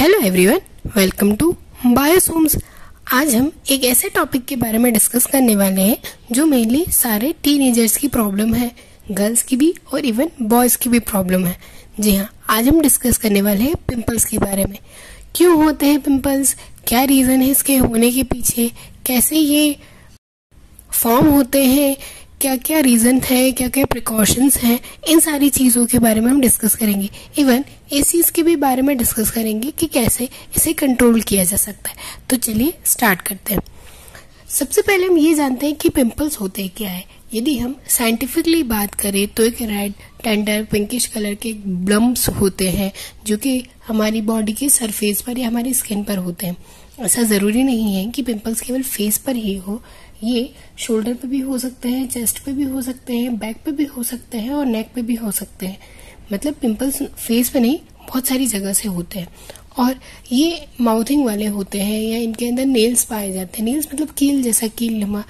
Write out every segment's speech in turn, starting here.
Hello everyone, welcome to Biosomes. आज हम एक ऐसे टॉपिक के बारे में डिस्कस करने वाले हैं जो मेनली सारे टीनेजर्स की प्रॉब्लम है, गर्ल्स की भी और इवन बॉयज़ की भी प्रॉब्लम है। जी हाँ, आज हम डिस्कस करने वाले हैं पिंपल्स के बारे में। क्यों होते हैं पिंपल्स, क्या रीज़न है इसके होने के पीछे, कैसे ये फॉर्म होते हैं, क्या क्या रीज़न है, क्या क्या प्रिकॉशंस हैं, इन सारी चीज़ों के बारे में हम डिस्कस करेंगे। इवन इस चीज़ के भी बारे में डिस्कस करेंगे कि कैसे इसे कंट्रोल किया जा सकता है। तो चलिए स्टार्ट करते हैं। सबसे पहले हम ये जानते हैं कि पिंपल्स होते क्या है। यदि हम साइंटिफिकली बात करें तो एक रेड टेंडर पिंकिश कलर के ब्लम्प्स होते हैं जो कि हमारी बॉडी के सरफेस पर या हमारी स्किन पर होते हैं। ऐसा ज़रूरी नहीं है कि पिंपल्स केवल फेस पर ही हो, ये शोल्डर पे भी हो सकते हैं, चेस्ट पे भी हो सकते हैं, बैक पे भी हो सकते हैं और नेक पे भी हो सकते हैं। मतलब पिंपल्स फेस पे नहीं, बहुत सारी जगह से होते हैं और ये माउथिंग वाले होते हैं या इनके अंदर नेल्स पाए जाते हैं। नेल्स मतलब कील जैसा कील नुमा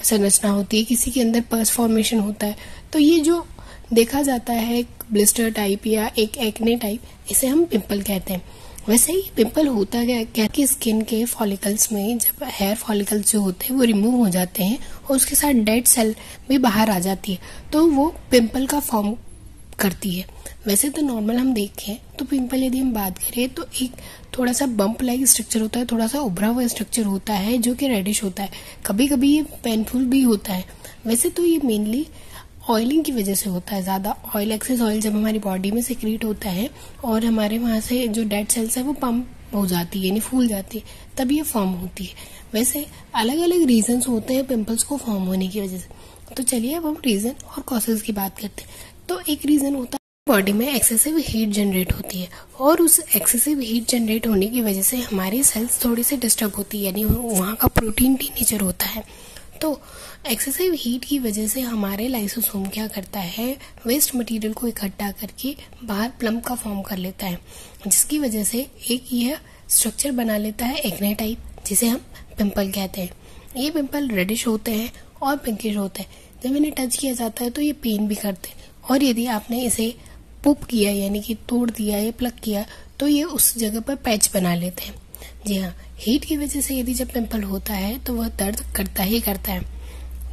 संरचना होती है, किसी के अंदर पस फॉर्मेशन होता है। तो ये जो देखा जाता है एक ब्लिस्टर टाइप या एक एक्ने टाइप, इसे हम पिंपल कहते हैं। वैसे ही पिंपल होता क्या कि स्किन के फॉलिकल्स में जब हेयर फॉलिकल्स जो होते हैं वो रिमूव हो जाते हैं और उसके साथ डेड सेल भी बाहर आ जाती है, तो वो पिंपल का फॉर्म करती है। वैसे तो नॉर्मल हम देखें तो पिंपल यदि हम बात करें तो एक थोड़ा सा बम्प लाइक स्ट्रक्चर होता है, थोड़ा सा उभरा हुआ स्ट्रक्चर होता है जो कि रेडिश होता है। कभी कभी ये पेनफुल भी होता है। वैसे तो ये मेनली ऑयलिंग की वजह से होता है। ज़्यादा ऑयल, एक्सेस ऑयल जब हमारी बॉडी में सिक्रीट होता है और हमारे वहाँ से जो डेड सेल्स है वो पम्प हो जाती है, यानी फूल जाती है, तब ये फॉर्म होती है। वैसे अलग अलग रीजंस होते हैं पिंपल्स को फॉर्म होने की वजह से। तो चलिए अब हम रीजन और कॉजेज की बात करते हैं। तो एक रीजन होता है बॉडी में एक्सेसिव हीट जनरेट होती है और उस एक्सेसिव हीट जनरेट होने की वजह से हमारी सेल्स थोड़ी सी डिस्टर्ब होती है, यानी वहाँ का प्रोटीन टीनेचर होता है। तो एक्सेसिव हीट की वजह से हमारे लाइसोसोम क्या करता है, वेस्ट मटेरियल को इकट्ठा करके बाहर प्लम्प का फॉर्म कर लेता है, जिसकी वजह से एक यह स्ट्रक्चर बना लेता है एक्ने टाइप, जिसे हम पिंपल कहते हैं। ये पिंपल रेडिश होते हैं और पिंकिश होते हैं। जब इन्हें टच किया जाता है तो ये पेन भी करते हैं और यदि आपने इसे पुप किया यानी कि तोड़ दिया या प्लग किया तो ये उस जगह पर पैच बना लेते हैं। जी हाँ, हीट की वजह से यदि जब पिंपल होता है तो वह दर्द करता ही करता है।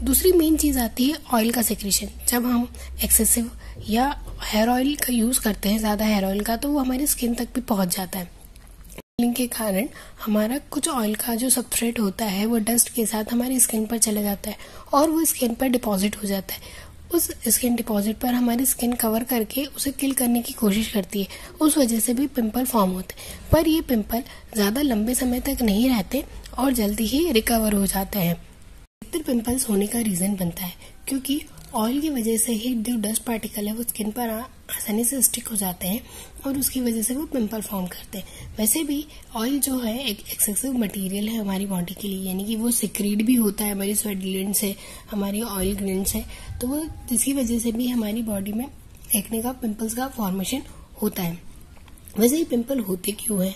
दूसरी मेन चीज़ आती है ऑयल का सिक्रीशन। जब हम एक्सेसिव या हेयर ऑयल का यूज़ करते हैं, ज़्यादा हेयर ऑयल का, तो वो हमारी स्किन तक भी पहुंच जाता है। ऑयलिंग के कारण हमारा कुछ ऑयल का जो सबस्ट्रेट होता है वो डस्ट के साथ हमारी स्किन पर चला जाता है और वो स्किन पर डिपॉजिट हो जाता है। उस स्किन डिपॉजिट पर हमारी स्किन कवर करके उसे किल करने की कोशिश करती है। उस वजह से भी पिंपल फॉर्म होते हैं, पर ये पिंपल ज़्यादा लंबे समय तक नहीं रहते और जल्दी ही रिकवर हो जाते हैं। अधिकतर पिंपल्स होने का रीज़न बनता है क्योंकि ऑयल की वजह से ही जो डस्ट पार्टिकल है वो स्किन पर आसानी से स्टिक हो जाते हैं और उसकी वजह से वो पिंपल फॉर्म करते हैं। वैसे भी ऑयल जो है एक एक्सेसिव मटेरियल है हमारी बॉडी के लिए, यानी कि वो सिक्रीट भी होता है हमारी स्वेट ग्लैंड से, हमारी ऑयल ग्लैंड से, तो वो जिसकी वजह से भी हमारी बॉडी में एक्ने का, पिंपल्स का फॉर्मेशन होता है। वैसे ही पिंपल होते क्यों है?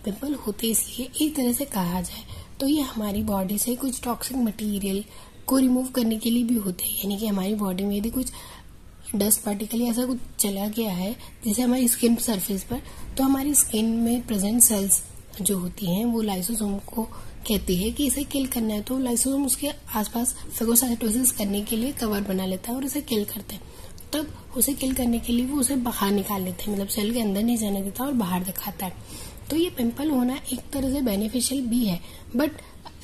पिंपल होते इसलिए, एक तरह से कहा जाए तो ये हमारी बॉडी से कुछ टॉक्सिक मटेरियल को रिमूव करने के लिए भी होते हैं। यानी कि हमारी बॉडी में यदि कुछ डस्ट पार्टिकल या ऐसा कुछ चला गया है जैसे हमारी स्किन सरफेस पर, तो हमारी स्किन में प्रेजेंट सेल्स जो होती हैं वो लाइसोसोम को कहती है कि इसे किल करना है, तो लाइसोसोम उसके आसपास फेगोसाइटोसिस करने के लिए कवर बना लेता है और उसे किल करते हैं। तब उसे किल करने के लिए वो उसे बाहर निकाल लेते हैं, मतलब सेल के अंदर नहीं जाने देता और बाहर दिखाता है। तो ये पिंपल होना एक तरह से बेनिफिशियल भी है, बट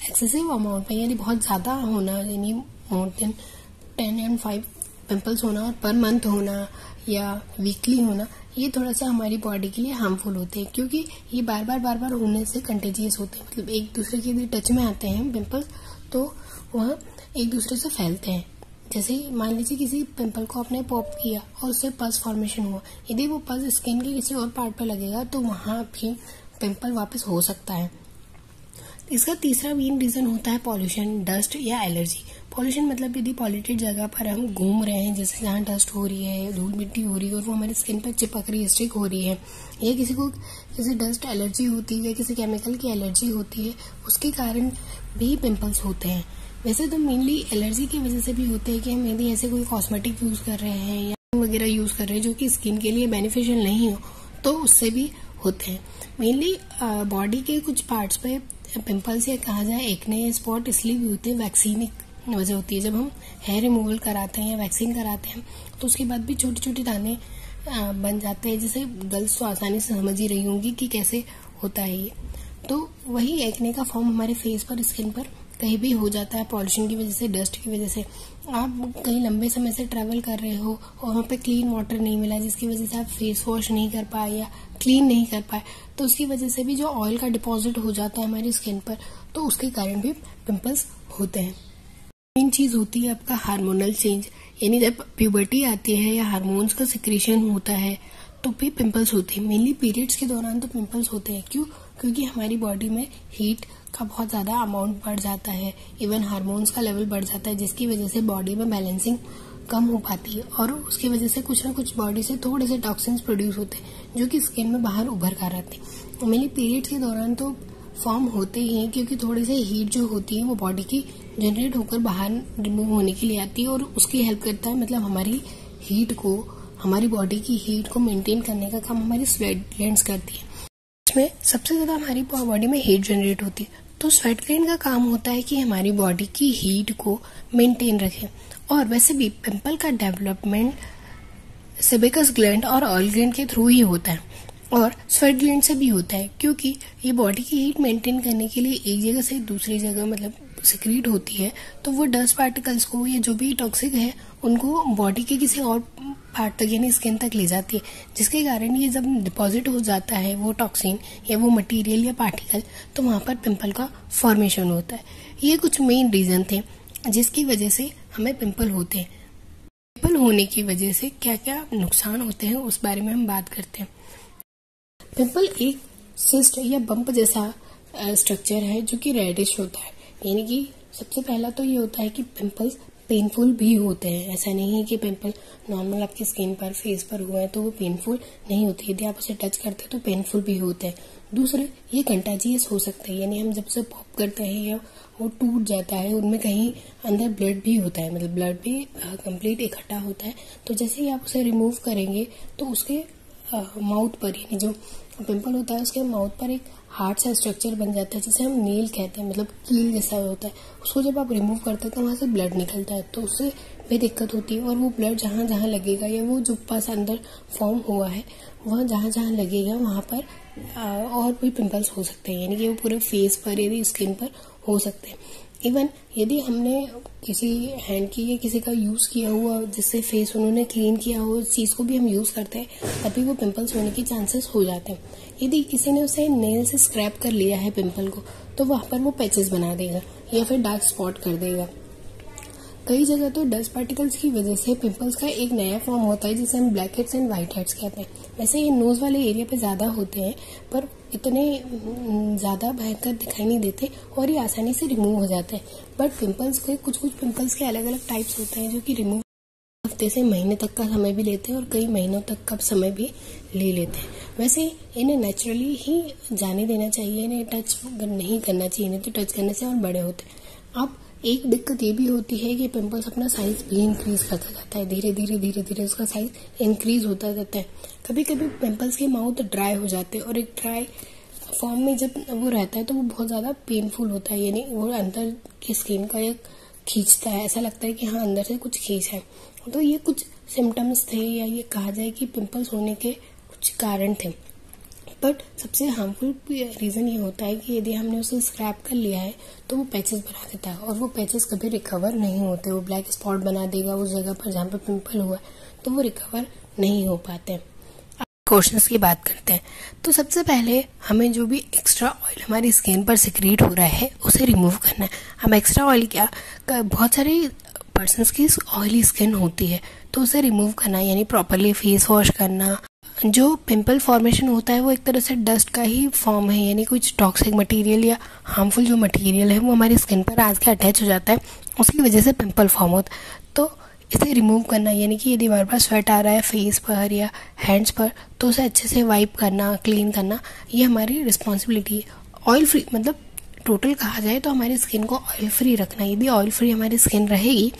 एक्सेसिव अमाउंट में, यानी बहुत ज़्यादा होना, यानी मोर देन 10 and 5 पिंपल्स होना और पर मंथ होना या वीकली होना, ये थोड़ा सा हमारी बॉडी के लिए हार्मफुल होते हैं क्योंकि ये बार बार होने से कंटेजियस होते हैं। मतलब एक दूसरे के यदि टच में आते हैं पिंपल्स तो वह एक दूसरे से फैलते हैं। जैसे मान लीजिए किसी पिंपल को आपने पॉप किया और उससे पस फॉर्मेशन हुआ, यदि वो पस स्किन के किसी और पार्ट पर लगेगा तो वहाँ भी पिंपल वापस हो सकता है। इसका तीसरा मेन रीजन होता है पॉल्यूशन, डस्ट या एलर्जी। पॉल्यूशन मतलब यदि पॉल्यूटेड जगह पर हम घूम रहे हैं, जैसे जहाँ डस्ट हो रही है, धूल मिट्टी हो रही है और वो हमारी स्किन पर चिपक रही है, स्टिक हो रही है, या किसी को जैसे डस्ट एलर्जी होती है या किसी केमिकल की एलर्जी होती है, उसके कारण भी पिंपल्स होते हैं। वैसे तो मेनली एलर्जी की वजह से भी होते हैं कि हम यदि ऐसे कोई कॉस्मेटिक यूज कर रहे हैं या वगैरह यूज कर रहे हैं जो कि स्किन के लिए बेनिफिशियल नहीं हो, तो उससे भी होते हैं। मेनली बॉडी के कुछ पार्ट्स पे पिंपल्स या कहा जाए एक्ने स्पॉट इसलिए भी होते हैं, वैक्सीनिक वजह होती है। जब हम हेयर रिमूवल कराते हैं या वैक्सीन कराते हैं तो उसके बाद भी छोटे छोटे दाने बन जाते हैं, जैसे गर्ल्स तो आसानी से समझ ही रही होंगी कि कैसे होता है ये। तो वही एक्ने का फॉर्म हमारे फेस पर, स्किन पर कहीं भी हो जाता है, पॉल्यूशन की वजह से, डस्ट की वजह से। आप कहीं लंबे समय से ट्रैवल कर रहे हो और वहाँ पे क्लीन वाटर नहीं मिला, जिसकी वजह से आप फेस वॉश नहीं कर पाए या क्लीन नहीं कर पाए, तो उसकी वजह से भी जो ऑयल का डिपॉजिट हो जाता है हमारी स्किन पर, तो उसके कारण भी पिंपल्स होते हैं। मेन चीज होती है आपका हार्मोनल चेंज, यानी जब प्यूबर्टी आती है या हार्मोन्स का सिक्रीशन होता है तो भी पिंपल्स होते हैं। मेनली पीरियड्स के दौरान तो पिंपल्स होते हैं। क्यों? क्योंकि हमारी बॉडी में हीट का बहुत ज्यादा अमाउंट बढ़ जाता है, इवन हार्मोन्स का लेवल बढ़ जाता है, जिसकी वजह से बॉडी में बैलेंसिंग कम हो पाती है और उसकी वजह से कुछ ना कुछ बॉडी से थोड़े से टॉक्सिन्स प्रोड्यूस होते हैं जो कि स्किन में बाहर उभर कर आते हैं। मेनली पीरियड्स के दौरान तो फॉर्म होते ही हैं, क्योंकि थोड़ी सी हीट जो होती है वो बॉडी की जनरेट होकर बाहर रिमूव होने के लिए आती है और उसकी हेल्प करता है, मतलब हमारी हीट को, हमारी बॉडी की हीट को मेंटेन करने का काम हमारी स्वेट ग्लैंड्स करती है। इसमें सबसे ज्यादा हमारी बॉडी में हीट जनरेट होती है, तो स्वेट ग्लैंड का काम होता है कि हमारी बॉडी की हीट को मेंटेन रखे। और वैसे भी पिंपल का डेवलपमेंट सेबेकस ग्लैंड और ऑयल ग्लैंड के थ्रू ही होता है और स्वेट ग्लैंड से भी होता है, क्योंकि ये बॉडी की हीट मेंटेन करने के लिए एक जगह से दूसरी जगह मतलब सिक्रीट होती है, तो वो डस्ट पार्टिकल्स को या जो भी टॉक्सिक है उनको बॉडी के किसी और पार्ट तक यानी स्किन तक ले जाती है, जिसके कारण ये जब डिपॉजिट हो जाता है वो टॉक्सिन या वो मटेरियल या पार्टिकल, तो वहां पर पिंपल का फॉर्मेशन होता है। ये कुछ मेन रीजन थे जिसकी वजह से हमें पिंपल होते हैं। पिंपल होने की वजह से क्या क्या नुकसान होते हैं उस बारे में हम बात करते हैं। पिंपल एक सिस्ट या बम्प जैसा स्ट्रक्चर है जो कि रेडिश होता है, यानी कि सबसे पहला तो ये होता है कि पिंपल्स पेनफुल भी होते हैं। ऐसा नहीं है कि पिंपल नॉर्मल आपकी स्किन पर, फेस पर हुआ है तो वो पेनफुल नहीं होती, यदि आप उसे टच करते हैं तो पेनफुल भी होते हैं। दूसरे, ये कंटाजियस हो सकते हैं, यानी हम जब से पॉप करते हैं या वो टूट जाता है, उनमें कहीं अंदर ब्लड भी होता है, मतलब ब्लड भी कंप्लीट इकट्ठा होता है, तो जैसे ही आप उसे रिमूव करेंगे तो उसके माउथ पर, यानी जो पिंपल होता है उसके माउथ पर एक हार्ड सा स्ट्रक्चर बन जाता है जिसे हम नील कहते हैं, मतलब कील जैसा होता है। उसको जब आप रिमूव करते हैं तो वहां से ब्लड निकलता है, तो उससे भी दिक्कत होती है और वो ब्लड जहां जहां लगेगा या वो जो पास अंदर फॉर्म हुआ है वहां जहां जहां लगेगा वहां पर और भी पिंपल्स हो सकते हैं, यानी कि वो पूरे फेस पर या स्किन पर हो सकते हैं। इवन यदि हमने किसी हैंड की या किसी का यूज किया हुआ जिससे फेस उन्होंने क्लीन किया हो, उस चीज को भी हम यूज करते हैं, तभी वो पिंपल्स होने के चांसेस हो जाते हैं। यदि किसी ने उसे नेल से स्क्रैप कर लिया है पिंपल को, तो वहां पर वो पैचेस बना देगा या फिर डार्क स्पॉट कर देगा। कई जगह तो डस्ट पार्टिकल्स की वजह से पिंपल्स का एक नया फॉर्म होता है जिसे हम black heads and white heads कहते हैं। वैसे ये नोज वाले एरिया पे ज्यादा होते हैं पर इतने ज्यादा भयंकर दिखाई नहीं देते और ये आसानी से रिमूव हो जाते हैं। बट पिंपल्स के कुछ पिंपल्स के अलग अलग टाइप्स होते हैं जो कि रिमूव हफ्ते से महीने तक का समय भी लेते हैं और कई महीनों तक का समय भी ले लेते हैं। वैसे इन्हें नेचुरली ही जाने देना चाहिए, इन्हें टच नहीं करना चाहिए, नहीं तो टच करने से और बड़े होते हैं। अब एक दिक्कत ये भी होती है कि पिंपल्स अपना साइज भी इंक्रीज करता जाता है, धीरे धीरे उसका साइज इंक्रीज होता जाता है। कभी कभी पिंपल्स के माउथ ड्राई हो जाते हैं और एक ड्राई फॉर्म में जब वो रहता है तो वो बहुत ज्यादा पेनफुल होता है, यानी वो अंदर की स्किन का एक खींचता है, ऐसा लगता है कि हाँ अंदर से कुछ खींच है। तो ये कुछ सिम्टम्स थे या ये कहा जाए कि पिंपल्स होने के कुछ कारण थे। बट सबसे हार्मफुल रीजन ये होता है कि यदि हमने उसे स्क्रैप कर लिया है तो वो पैचेस बना देता है और वो पैचेस कभी रिकवर नहीं होते, वो ब्लैक स्पॉट बना देगा उस जगह पर जहाँ पर पिंपल हुआ है, तो वो रिकवर नहीं हो पाते। क्वेश्चंस की बात करते हैं। तो सबसे पहले हमें जो भी एक्स्ट्रा ऑयल हमारी स्किन पर सिक्रीट हो रहा है उसे रिमूव करना है। हम एक्स्ट्रा ऑयल क्या, बहुत सारे पर्सन्स की ऑयली स्किन होती है तो उसे रिमूव करना, यानी प्रॉपरली फेस वॉश करना। जो पिंपल फॉर्मेशन होता है वो एक तरह से डस्ट का ही फॉर्म है, यानी कुछ टॉक्सिक मटेरियल या हार्मफुल जो मटेरियल है वो हमारी स्किन पर आके अटैच हो जाता है, उसकी वजह से पिंपल फॉर्म होता है। तो इसे रिमूव करना, यानी कि यदि हमारे पास स्वेट आ रहा है फेस पर या हैंड्स पर तो उसे अच्छे से वाइप करना, क्लीन करना, ये हमारी रिस्पॉन्सिबिलिटी है। ऑयल फ्री, मतलब टोटल कहा जाए तो हमारी स्किन को ऑयल फ्री रखना। यदि ऑयल फ्री हमारी स्किन रहेगी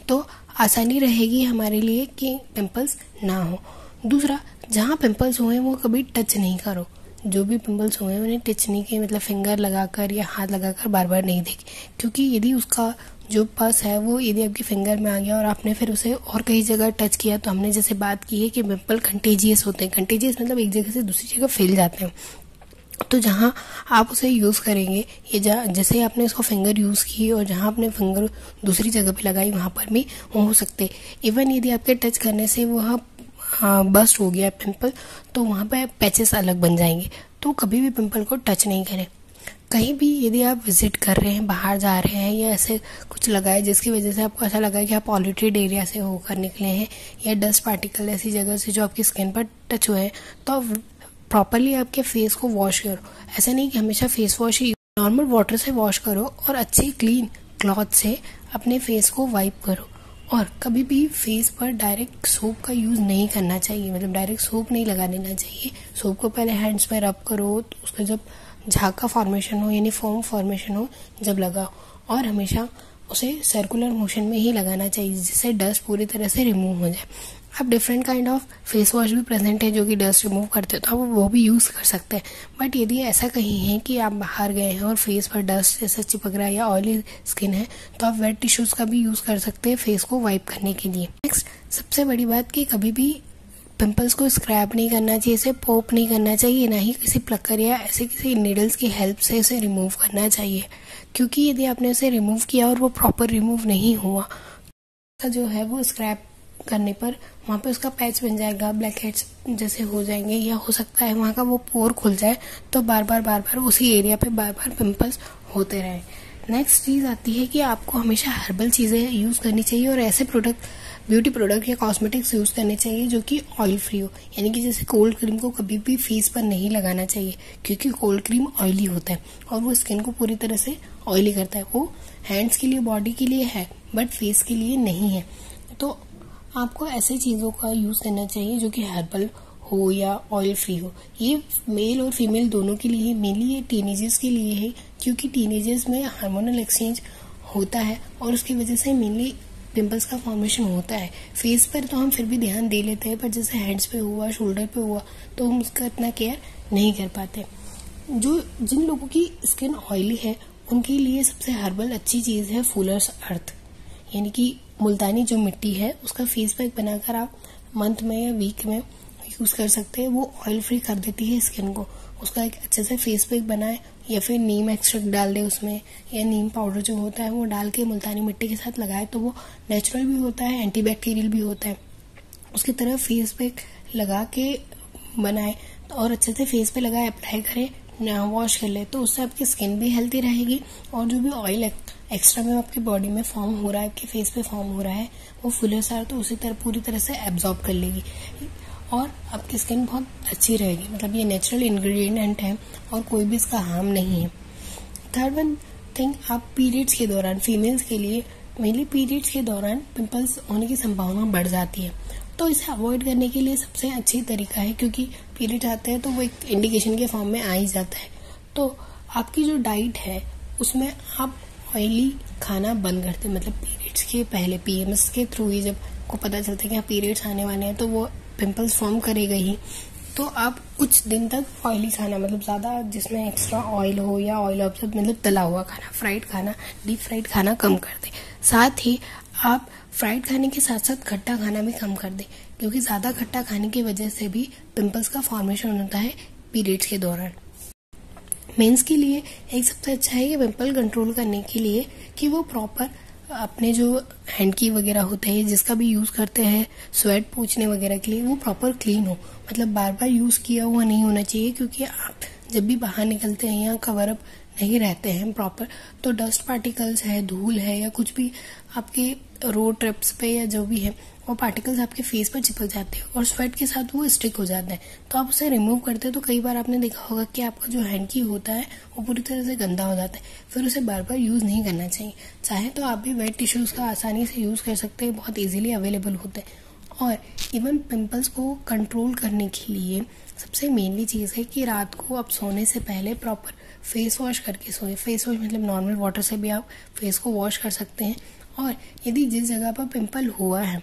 तो आसानी रहेगी हमारे लिए कि पिंपल्स ना हो। दूसरा, जहाँ पिंपल्स हुए वो कभी टच नहीं करो, जो भी पिंपल्स हुए हैं उन्हें टच नहीं किए, मतलब फिंगर लगाकर या हाथ लगाकर बार बार नहीं देखे, क्योंकि यदि उसका जो पस है वो यदि आपकी फिंगर में आ गया और आपने फिर उसे और कई जगह टच किया, तो हमने जैसे बात की है कि पिंपल कंटेजियस होते हैं। कंटेजियस मतलब एक जगह से दूसरी जगह फैल जाते हैं। तो जहाँ आप उसे यूज़ करेंगे, ये जैसे आपने उसको फिंगर यूज़ की और जहाँ आपने फिंगर दूसरी जगह पे लगाई वहाँ पर भी हो सकते। इवन यदि आपके टच करने से वहाँ बस्ट हो गया पिंपल, तो वहाँ पे पैचेस अलग बन जाएंगे। तो कभी भी पिंपल को टच नहीं करें। कहीं भी यदि आप विजिट कर रहे हैं, बाहर जा रहे हैं या ऐसे कुछ लगा है जिसकी वजह से आपको ऐसा लगा है कि आप पॉल्यूटेड एरिया से होकर निकले हैं या डस्ट पार्टिकल ऐसी जगह से जो आपकी स्किन पर टच हुए हैं, तो प्रॉपरली आपके फेस को वॉश करो। ऐसा नहीं कि हमेशा फेस वॉश ही, नॉर्मल वाटर से वॉश करो और अच्छी क्लीन क्लॉथ से अपने फेस को वाइप करो। और कभी भी फेस पर डायरेक्ट सोप का यूज़ नहीं करना चाहिए, मतलब डायरेक्ट सोप नहीं लगा देना चाहिए। सोप को पहले हैंड्स पर रब करो, तो उसका जब झाग का फॉर्मेशन हो यानी फोम फॉर्मेशन हो जब लगाओ, और हमेशा उसे सर्कुलर मोशन में ही लगाना चाहिए जिससे डस्ट पूरी तरह से रिमूव हो जाए। अब different kind of face wash भी प्रेजेंट है जो कि डस्ट रिमूव करते हैं, तो आप वो भी यूज़ कर सकते हैं। बट यदि ऐसा कहीं है कि आप बाहर गए हैं और फेस पर डस्ट जैसा चिपक रहा है या ऑयली स्किन है, तो आप वेट टिश्यूज़ का भी यूज़ कर सकते हैं फेस को वाइप करने के लिए। नेक्स्ट सबसे बड़ी बात कि कभी भी पिंपल्स को स्क्रैप नहीं करना चाहिए, इसे पॉप नहीं करना चाहिए, ना ही किसी प्लकर या ऐसे किसी नीडल्स की हेल्प से इसे रिमूव करना चाहिए, क्योंकि यदि आपने उसे रिमूव किया और वो प्रॉपर रिमूव नहीं हुआ, जो है वो स्क्रैप करने पर वहाँ पे उसका पैच बन जाएगा, ब्लैक हेड्स जैसे हो जाएंगे, या हो सकता है वहाँ का वो पोर खुल जाए, तो बार बार उसी एरिया पे बार बार पिंपल्स होते रहे। नेक्स्ट चीज़ आती है कि आपको हमेशा हर्बल चीज़ें यूज़ करनी चाहिए और ऐसे प्रोडक्ट, ब्यूटी प्रोडक्ट या कॉस्मेटिक्स यूज़ करने चाहिए जो कि ऑयल फ्री हो। यानी कि जैसे कोल्ड क्रीम को कभी भी फेस पर नहीं लगाना चाहिए, क्योंकि कोल्ड क्रीम ऑयली होता है और वो स्किन को पूरी तरह से ऑयली करता है। वो हैंड्स के लिए, बॉडी के लिए है, बट फेस के लिए नहीं है। तो आपको ऐसे चीज़ों का यूज़ करना चाहिए जो कि हर्बल हो या ऑयल फ्री हो। ये मेल और फीमेल दोनों के लिए है, मेनली ये टीनेजर्स के लिए है, क्योंकि टीनेजर्स में हार्मोनल एक्सचेंज होता है और उसकी वजह से मेनली पिंपल्स का फॉर्मेशन होता है। फेस पर तो हम फिर भी ध्यान दे लेते हैं, पर जैसे हैंड्स पे हुआ, शोल्डर पे हुआ, तो हम उसका इतना केयर नहीं कर पाते। जिन लोगों की स्किन ऑयली है उनके लिए सबसे हर्बल अच्छी चीज़ है फुलर्स अर्थ, यानी कि मुल्तानी जो मिट्टी है उसका फेस पैक बनाकर आप मंथ में या वीक में यूज़ कर सकते हैं। वो ऑयल फ्री कर देती है स्किन को। उसका एक अच्छे से फेस पैक बनाए या फिर नीम एक्सट्रैक्ट डाल दे उसमें, या नीम पाउडर जो होता है वो डाल के मुल्तानी मिट्टी के साथ लगाए, तो वो नेचुरल भी होता है, एंटीबैक्टीरियल भी होता है। उसकी तरह फेस पैक लगा के बनाए और अच्छे से फेस पे लगाए, अप्लाई करें, ना वॉश कर ले, तो उससे आपकी स्किन भी हेल्थी रहेगी और जो भी ऑयल एक्स्ट्रा में आपकी बॉडी में फॉर्म हो रहा है, आपके फेस पे फॉर्म हो रहा है, वो फुलर सार तो उसी तरह पूरी तरह से एब्जॉर्ब कर लेगी और आपकी स्किन बहुत अच्छी रहेगी। मतलब ये नेचुरल इंग्रेडिएंट है और कोई भी इसका हार्म नहीं है। थर्ड वन थिंग, आप पीरियड्स के दौरान, फीमेल्स के लिए मेनली पीरियड्स के दौरान पिंपल्स होने की संभावना बढ़ जाती है, तो इसे अवॉइड करने के लिए सबसे अच्छी तरीका है, क्योंकि पीरियड आते हैं तो वो एक इंडिकेशन के फॉर्म में आ ही जाता है। तो आपकी जो डाइट है उसमें आप ऑयली खाना बंद करते हैं, मतलब पीरियड्स के पहले, पीएमएस के थ्रू ही जब को पता चलता है कि आप पीरियड्स आने वाले हैं तो वो पिंपल्स फॉर्म करेगा ही, तो आप कुछ दिन तक ऑयली खाना, मतलब ज़्यादा जिसमें एक्स्ट्रा ऑयल हो या ऑयल ऑब्जर्व, मतलब तला हुआ खाना, फ्राइड खाना, डीप फ्राइड खाना कम कर दें। साथ ही आप फ्राइड खाने के साथ साथ खट्टा खाना भी कम कर दें, क्योंकि ज़्यादा खट्टा खाने की वजह से भी पिंपल्स का फॉर्मेशन होता है पीरियड्स के दौरान। मेंस के लिए एक सबसे अच्छा है कि पिंपल कंट्रोल करने के लिए कि वो प्रॉपर अपने जो हैंड की वगैरह होते हैं जिसका भी यूज़ करते हैं स्वेट पोंछने वगैरह के लिए, वो प्रॉपर क्लीन हो, मतलब बार बार यूज़ किया हुआ नहीं होना चाहिए, क्योंकि आप जब भी बाहर निकलते हैं या कवर अप नहीं रहते हैं प्रॉपर, तो डस्ट पार्टिकल्स है, धूल है या कुछ भी आपके रोड ट्रिप्स पे या जो भी है वो पार्टिकल्स आपके फेस पर चिपक जाते हैं और स्वेट के साथ वो स्टिक हो जाता है। तो आप उसे रिमूव करते हैं तो कई बार आपने देखा होगा कि आपका जो हैंड की होता है वो पूरी तरह से गंदा हो जाता है, फिर उसे बार बार यूज़ नहीं करना चाहिए। चाहे तो आप भी वेट टिश्यूज़ का आसानी से यूज़ कर सकते हैं, बहुत ईजिली अवेलेबल होते हैं। और इवन पिंपल्स को कंट्रोल करने के लिए सबसे मेनली चीज़ है कि रात को आप सोने से पहले प्रॉपर फेस वॉश करके सोए। फेस वॉश मतलब नॉर्मल वाटर से भी आप फेस को वॉश कर सकते हैं। और यदि जिस जगह पर पिंपल हुआ है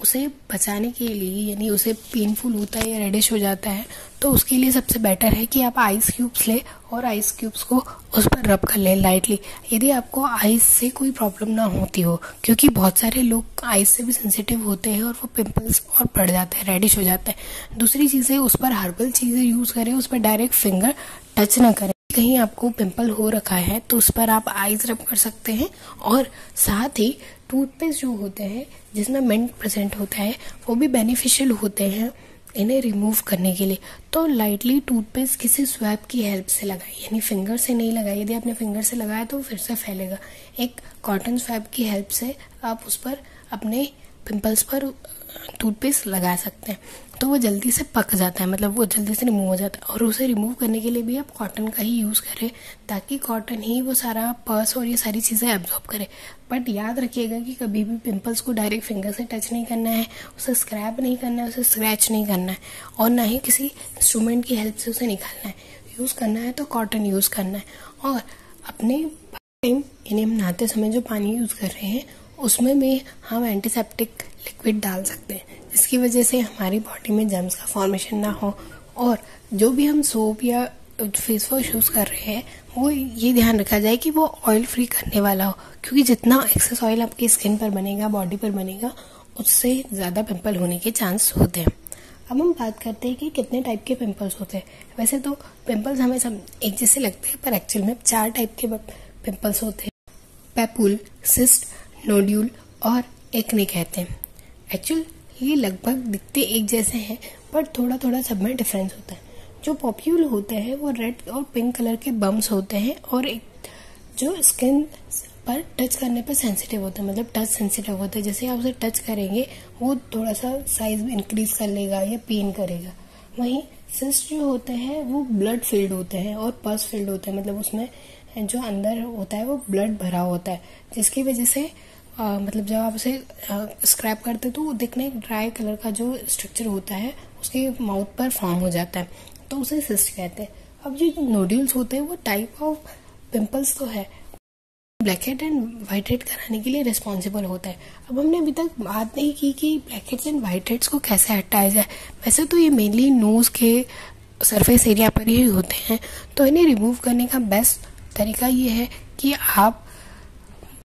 उसे बचाने के लिए, यानी उसे पेनफुल होता है या रेडिश हो जाता है, तो उसके लिए सबसे बेटर है कि आप आइस क्यूब्स ले और आइस क्यूब्स को उस पर रब कर लें लाइटली, यदि आपको आइस से कोई प्रॉब्लम ना होती हो, क्योंकि बहुत सारे लोग आइस से भी सेंसिटिव होते हैं और वो पिंपल्स और पड़ जाते हैं, रेडिश हो जाता है। दूसरी चीज़ है, उस पर हर्बल चीज़ें यूज़ करें, उस पर डायरेक्ट फिंगर टच ना करें। कहीं आपको पिंपल हो रखा है तो उस पर आप आइस रब कर सकते हैं, और साथ ही टूथपेस्ट जो होते हैं जिसमें मिंट प्रेजेंट होता है वो भी बेनिफिशियल होते हैं इन्हें रिमूव करने के लिए। तो लाइटली टूथपेस्ट किसी स्वैप की हेल्प से लगाइए, यानी फिंगर से नहीं लगाइए। यदि आपने फिंगर से लगाया तो फिर से फैलेगा। एक कॉटन स्वैप की हेल्प से आप उस पर अपने पिंपल्स पर टूथपेस्ट लगा सकते हैं, तो वो जल्दी से पक जाता है, मतलब वो जल्दी से रिमूव हो जाता है। और उसे रिमूव करने के लिए भी आप कॉटन का ही यूज़ करें, ताकि कॉटन ही वो सारा पस और ये सारी चीज़ें एब्जॉर्ब करे। बट याद रखिएगा कि कभी भी पिंपल्स को डायरेक्ट फिंगर से टच नहीं करना है, उसे स्क्रैप नहीं करना है, उसे स्क्रैच नहीं करना है, और ना ही किसी इंस्ट्रूमेंट की हेल्प से उसे निकालना है। यूज़ करना है तो कॉटन यूज़ करना है। और अपने टाइम यानी हम नहाते समय जो पानी यूज़ कर रहे हैं उसमें भी हम एंटीसेप्टिक लिक्विड डाल सकते हैं, जिसकी वजह से हमारी बॉडी में जर्म्स का फॉर्मेशन ना हो। और जो भी हम सोप या फेस वॉश यूज़ कर रहे हैं वो ये ध्यान रखा जाए कि वो ऑयल फ्री करने वाला हो, क्योंकि जितना एक्सेस ऑयल आपकी स्किन पर बनेगा, बॉडी पर बनेगा, उससे ज़्यादा पिंपल होने के चांस होते हैं। अब हम बात करते हैं कि कितने टाइप के पिंपल्स होते हैं। वैसे तो पिंपल्स हमें सब एक जैसे लगते हैं, पर एक्चुअल में 4 टाइप के पिंपल्स होते हैं। पैपुल, सिस्ट, नोड्यूल और एक्ने कहते हैं। एक्चुअल ये लगभग दिखते एक जैसे हैं, पर थोड़ा थोड़ा सब में डिफरेंस होता है। जो पॉप्यूल होते हैं वो रेड और पिंक कलर के बम्स होते हैं, और एक जो स्किन पर टच करने पर सेंसिटिव होता है, मतलब टच सेंसिटिव होता है। जैसे आप उसे टच करेंगे वो थोड़ा सा साइज इंक्रीज कर लेगा या पेन करेगा। वहीं सिस्ट जो होते हैं वो ब्लड फिल्ड होते हैं और पस फिल्ड होते हैं, मतलब उसमें जो अंदर होता है वो ब्लड भरा होता है, जिसकी वजह से मतलब जब आप उसे स्क्रैप करते हैं तो वो दिखने एक ड्राई कलर का जो स्ट्रक्चर होता है उसके माउथ पर फॉर्म हो जाता है, तो उसे सिस्ट कहते हैं। अब जो नोड्यूल्स होते हैं वो टाइप ऑफ पिंपल्स तो है, black head and white head कराने के लिए रिस्पॉन्सिबल होता है। अब हमने अभी तक बात नहीं की कि black heads and white heads को कैसे हटाया जाए। वैसे तो ये मेनली नोज के सरफेस एरिया पर ही होते हैं, तो इन्हें रिमूव करने का बेस्ट तरीका ये है कि आप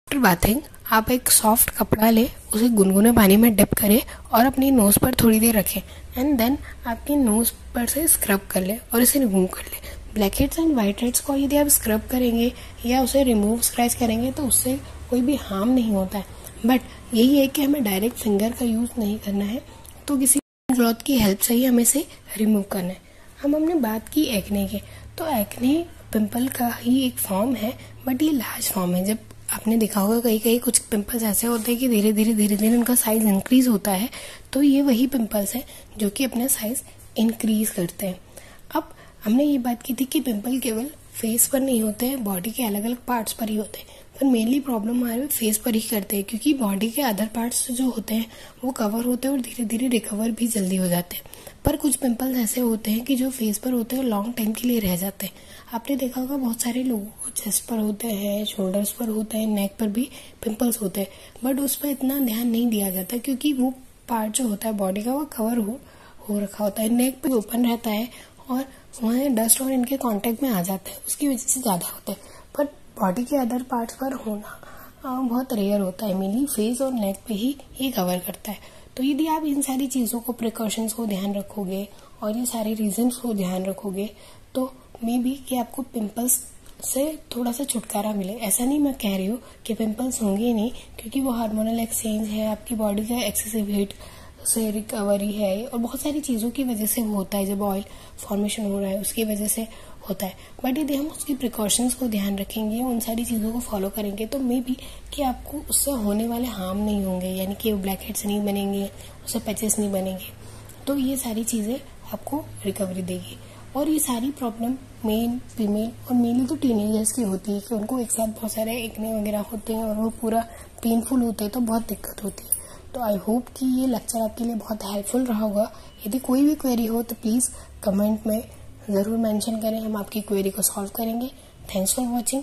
आफ्टर बाथिंग आप एक सॉफ्ट कपड़ा ले, उसे गुनगुने पानी में डिप करें और अपनी नोज पर थोड़ी देर रखें, एंड देन आपकी नोज पर से स्क्रब कर ले और इसे रिमूव कर ले। Black heads and white heads को यदि आप स्क्रब करेंगे या उसे रिमूव स्क्रैच करेंगे तो उससे कोई भी हार्म नहीं होता है। बट यही है कि हमें डायरेक्ट फिंगर का यूज़ नहीं करना है, तो किसी क्लॉथ की हेल्प से ही हमें इसे रिमूव करना है। हमने बात की एक्ने की, तो एक्ने पिंपल का ही एक फॉर्म है, बट ये लार्ज फॉर्म है। जब आपने देखा होगा कहीं कहीं कुछ पिंपल्स ऐसे होते हैं कि धीरे धीरे उनका साइज इंक्रीज होता है, तो ये वही पिंपल्स है जो कि अपना साइज इंक्रीज करते हैं। अब हमने ये बात की थी कि पिंपल केवल फेस पर नहीं होते हैं, बॉडी के अलग अलग पार्ट्स पर ही होते हैं, पर मेनली प्रॉब्लम हमारे फेस पर ही करते हैं, क्योंकि बॉडी के अदर पार्ट्स जो होते हैं वो कवर होते हैं और धीरे धीरे रिकवर भी जल्दी हो जाते हैं। पर कुछ पिंपल्स ऐसे होते हैं कि जो फेस पर होते हैं और लॉन्ग टाइम के लिए रह जाते हैं। आपने देखा होगा बहुत सारे लोगों को चेस्ट पर होते हैं, शोल्डर्स पर होते हैं, नेक पर भी पिंपल्स होते हैं, बट उस पर इतना ध्यान नहीं दिया जाता क्योंकि वो पार्ट जो होता है बॉडी का वो कवर हो रखा होता है। नेक पे ओपन रहता है और वहाँ डस्ट और इनके कांटेक्ट में आ जाता है, उसकी वजह से ज़्यादा होता है। पर बॉडी के अदर पार्ट्स पर होना बहुत रेयर होता है, मेनली फेस और नेक पे ही ये कवर करता है। तो यदि आप इन सारी चीज़ों को, प्रिकॉशंस को ध्यान रखोगे और ये सारे रीजंस को ध्यान रखोगे तो मे बी कि आपको पिंपल्स से थोड़ा सा छुटकारा मिले। ऐसा नहीं मैं कह रही हूँ कि पिंपल्स होंगे ही नहीं, क्योंकि वो हार्मोनल एक्सचेंज है, आपकी बॉडी का एक्सेसिव हीट से रिकवरी है और बहुत सारी चीज़ों की वजह से वो होता है। जब ऑयल फॉर्मेशन हो रहा है उसकी वजह से होता है। बट यदि हम उसकी प्रिकॉशंस को ध्यान रखेंगे, उन सारी चीज़ों को फॉलो करेंगे तो मे बी कि आपको उससे होने वाले हार्म नहीं होंगे, यानी कि ब्लैक हेड्स नहीं बनेंगे, उससे पैचेस नहीं बनेंगे। तो ये सारी चीज़ें आपको रिकवरी देगी। और ये सारी प्रॉब्लम मेल फीमेल और मेनली तो टीनेजर्स की होती है कि उनको एक साथ बहुत सारे एक्ने वगैरह होते हैं और वो पूरा पेनफुल होते हैं, तो बहुत दिक्कत होती है। तो आई होप कि ये लेक्चर आपके लिए बहुत हेल्पफुल रहा होगा। यदि कोई भी क्वेरी हो तो प्लीज़ कमेंट में ज़रूर मेंशन करें, हम आपकी क्वेरी को सॉल्व करेंगे। Thanks for watching.